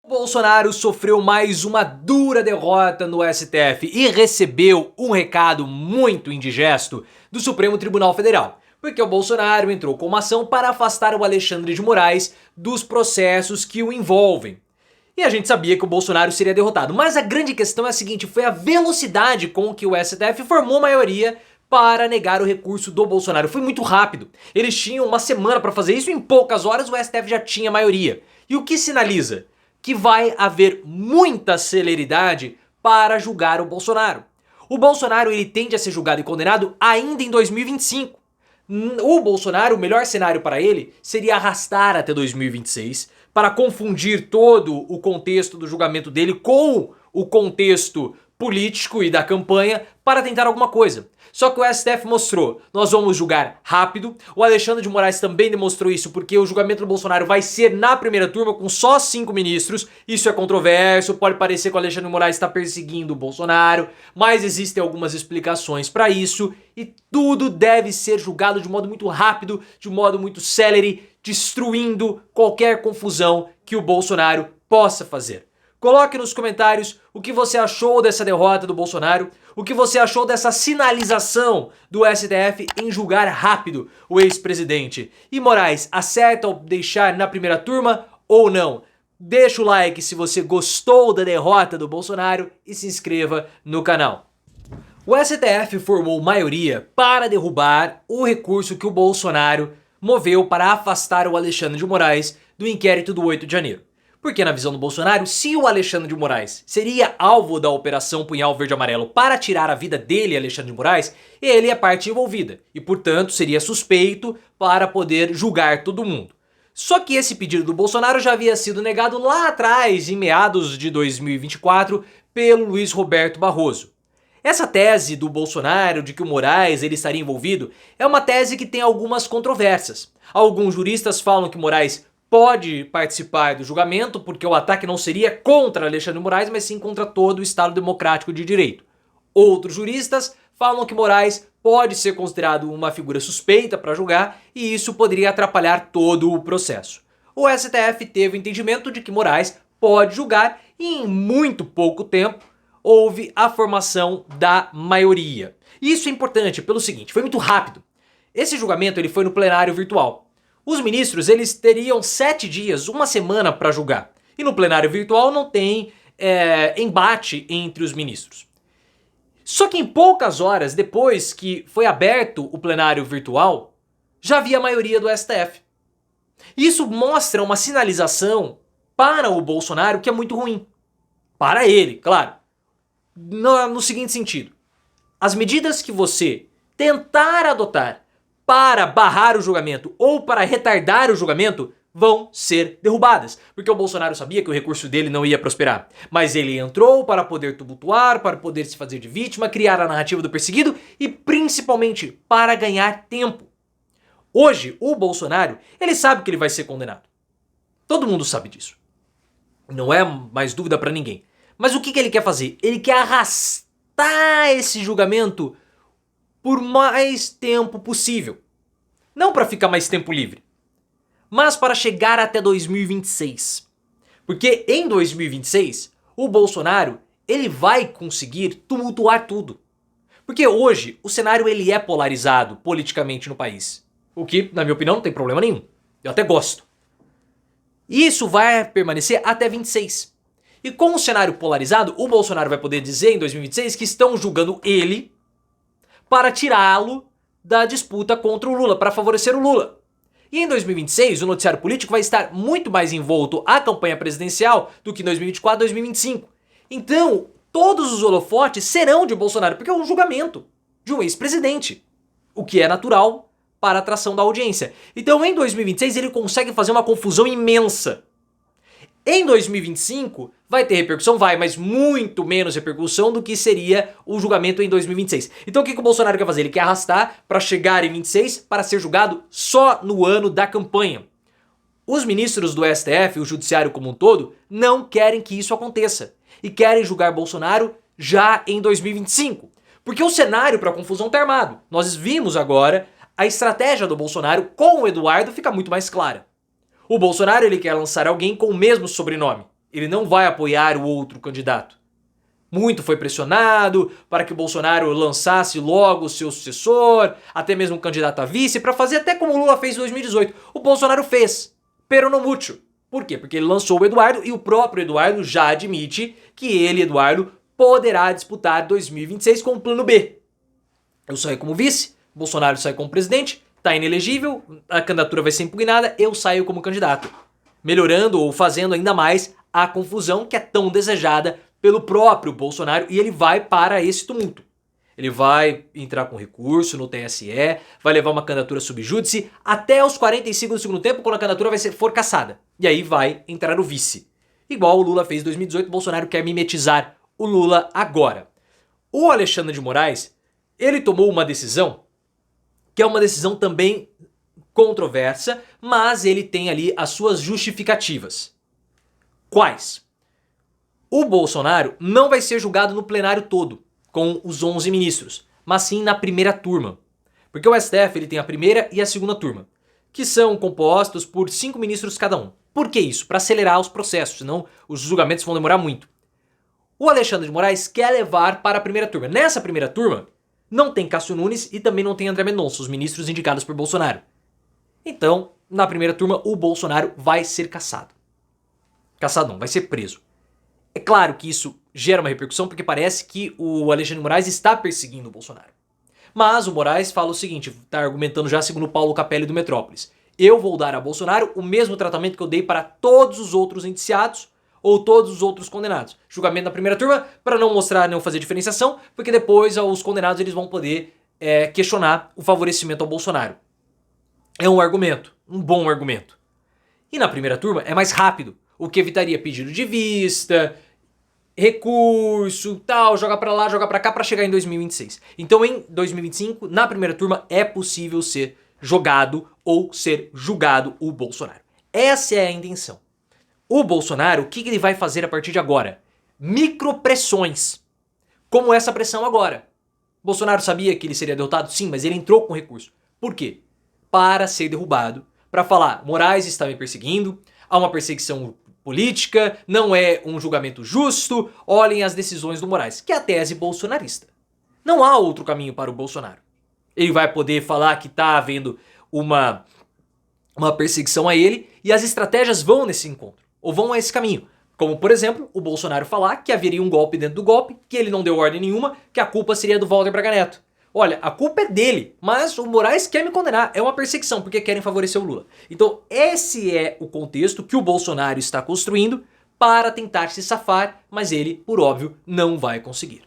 Bolsonaro sofreu mais uma dura derrota no STF e recebeu um recado muito indigesto do Supremo Tribunal Federal, porque o Bolsonaro entrou com uma ação para afastar o Alexandre de Moraes dos processos que o envolvem. E a gente sabia que o Bolsonaro seria derrotado, mas a grande questão é a seguinte: foi a velocidade com que o STF formou maioria para negar o recurso do Bolsonaro. Foi muito rápido. Eles tinham uma semana para fazer isso e em poucas horas o STF já tinha maioria. E o que sinaliza? Que vai haver muita celeridade para julgar o Bolsonaro. O Bolsonaro ele tende a ser julgado e condenado ainda em 2025. O Bolsonaro, o melhor cenário para ele seria arrastar até 2026 para confundir todo o contexto do julgamento dele com o contexto político e da campanha para tentar alguma coisa. Só que o STF mostrou, nós vamos julgar rápido. O Alexandre de Moraes também demonstrou isso, porque o julgamento do Bolsonaro vai ser na primeira turma com só 5 ministros. Isso é controverso, pode parecer que o Alexandre de Moraes está perseguindo o Bolsonaro, mas existem algumas explicações para isso e tudo deve ser julgado de modo muito rápido, de modo muito célere, destruindo qualquer confusão que o Bolsonaro possa fazer. Coloque nos comentários o que você achou dessa derrota do Bolsonaro, o que você achou dessa sinalização do STF em julgar rápido o ex-presidente. E Moraes, acerta ao deixar na primeira turma ou não? Deixa o like se você gostou da derrota do Bolsonaro e se inscreva no canal. O STF formou maioria para derrubar o recurso que o Bolsonaro moveu para afastar o Alexandre de Moraes do inquérito do 8 de janeiro. Porque na visão do Bolsonaro, se o Alexandre de Moraes seria alvo da Operação Punhal Verde Amarelo para tirar a vida dele, Alexandre de Moraes, ele é parte envolvida e, portanto, seria suspeito para poder julgar todo mundo. Só que esse pedido do Bolsonaro já havia sido negado lá atrás, em meados de 2024, pelo Luiz Roberto Barroso. Essa tese do Bolsonaro de que o Moraes ele estaria envolvido é uma tese que tem algumas controvérsias. Alguns juristas falam que Moraes pode participar do julgamento porque o ataque não seria contra Alexandre de Moraes, mas sim contra todo o Estado Democrático de Direito. Outros juristas falam que Moraes pode ser considerado uma figura suspeita para julgar e isso poderia atrapalhar todo o processo. O STF teve o entendimento de que Moraes pode julgar e em muito pouco tempo houve a formação da maioria. Isso é importante pelo seguinte, foi muito rápido. Esse julgamento ele foi no plenário virtual. Os ministros eles teriam 7 dias, uma semana para julgar. E no plenário virtual não tem embate entre os ministros. Só que em poucas horas depois que foi aberto o plenário virtual, já havia a maioria do STF. Isso mostra uma sinalização para o Bolsonaro que é muito ruim. Para ele, claro. No seguinte sentido, as medidas que você tentar adotar para barrar o julgamento ou para retardar o julgamento vão ser derrubadas. Porque o Bolsonaro sabia que o recurso dele não ia prosperar. Mas ele entrou para poder tumultuar, para poder se fazer de vítima, criar a narrativa do perseguido e principalmente para ganhar tempo. Hoje, o Bolsonaro, ele sabe que ele vai ser condenado. Todo mundo sabe disso. Não é mais dúvida para ninguém. Mas o que ele quer fazer? Ele quer arrastar esse julgamento por mais tempo possível. Não para ficar mais tempo livre, mas para chegar até 2026. Porque em 2026, o Bolsonaro ele vai conseguir tumultuar tudo. Porque hoje o cenário ele é polarizado politicamente no país. O que, na minha opinião, não tem problema nenhum. Eu até gosto. E isso vai permanecer até 26. E com o cenário polarizado, o Bolsonaro vai poder dizer em 2026 que estão julgando ele para tirá-lo da disputa contra o Lula, para favorecer o Lula. E em 2026, o noticiário político vai estar muito mais envolto à campanha presidencial do que em 2024 e 2025. Então, todos os holofotes serão de Bolsonaro, porque é um julgamento de um ex-presidente, o que é natural para a atração da audiência. Então, em 2026, ele consegue fazer uma confusão imensa. Em 2025, vai ter repercussão? Vai, mas muito menos repercussão do que seria o julgamento em 2026. Então o que o Bolsonaro quer fazer? Ele quer arrastar para chegar em 26 para ser julgado só no ano da campanha. Os ministros do STF, o judiciário como um todo, não querem que isso aconteça. E querem julgar Bolsonaro já em 2025. Porque o cenário para a confusão está armado. Nós vimos agora a estratégia do Bolsonaro com o Eduardo fica muito mais clara. O Bolsonaro ele quer lançar alguém com o mesmo sobrenome. Ele não vai apoiar o outro candidato. Muito foi pressionado para que o Bolsonaro lançasse logo o seu sucessor, até mesmo um candidato a vice, para fazer até como o Lula fez em 2018. O Bolsonaro fez, pero no mucho. Por quê? Porque ele lançou o Eduardo e o próprio Eduardo já admite que ele, Eduardo, poderá disputar 2026 com o plano B. Eu saio como vice, Bolsonaro sai como presidente, tá inelegível, a candidatura vai ser impugnada, eu saio como candidato. Melhorando ou fazendo ainda mais a confusão que é tão desejada pelo próprio Bolsonaro, e ele vai para esse tumulto. Ele vai entrar com recurso no TSE, vai levar uma candidatura subjúdice até os 45 do segundo tempo, quando a candidatura for cassada. E aí vai entrar o vice. Igual o Lula fez em 2018, o Bolsonaro quer mimetizar o Lula agora. O Alexandre de Moraes, ele tomou uma decisão, que é uma decisão também controversa, mas ele tem ali as suas justificativas. Quais? O Bolsonaro não vai ser julgado no plenário todo, com os 11 ministros, mas sim na primeira turma. Porque o STF ele tem a primeira e a segunda turma, que são compostos por 5 ministros cada um. Por que isso? Para acelerar os processos, senão os julgamentos vão demorar muito. O Alexandre de Moraes quer levar para a primeira turma. Nessa primeira turma, não tem Cássio Nunes e também não tem André Mendonça, os ministros indicados por Bolsonaro. Então, na primeira turma, o Bolsonaro vai ser cassado. Cassado não, vai ser preso. É claro que isso gera uma repercussão porque parece que o Alexandre de Moraes está perseguindo o Bolsonaro. Mas o Moraes fala o seguinte, está argumentando já segundo Paulo Capelli do Metrópolis. Eu vou dar a Bolsonaro o mesmo tratamento que eu dei para todos os outros indiciados ou todos os outros condenados. Julgamento na primeira turma para não mostrar, não fazer diferenciação, porque depois os condenados eles vão poder questionar o favorecimento ao Bolsonaro. É um argumento, um bom argumento. E na primeira turma é mais rápido, o que evitaria pedido de vista, recurso, tal, joga pra lá, joga pra cá pra chegar em 2026. Então em 2025, na primeira turma, é possível ser jogado ou ser julgado o Bolsonaro. Essa é a intenção. O Bolsonaro, o que ele vai fazer a partir de agora? Micropressões, como essa pressão agora. Bolsonaro sabia que ele seria derrotado? Sim, mas ele entrou com recurso. Por quê? Para ser derrubado, para falar, Moraes está me perseguindo, há uma perseguição política, não é um julgamento justo, olhem as decisões do Moraes, que é a tese bolsonarista. Não há outro caminho para o Bolsonaro. Ele vai poder falar que está havendo uma perseguição a ele e as estratégias vão nesse encontro, ou vão a esse caminho. Como, por exemplo, o Bolsonaro falar que haveria um golpe dentro do golpe, que ele não deu ordem nenhuma, que a culpa seria do Walter Braga Neto. Olha, a culpa é dele, mas o Moraes quer me condenar. É uma perseguição, porque querem favorecer o Lula. Então, esse é o contexto que o Bolsonaro está construindo para tentar se safar, mas ele, por óbvio, não vai conseguir.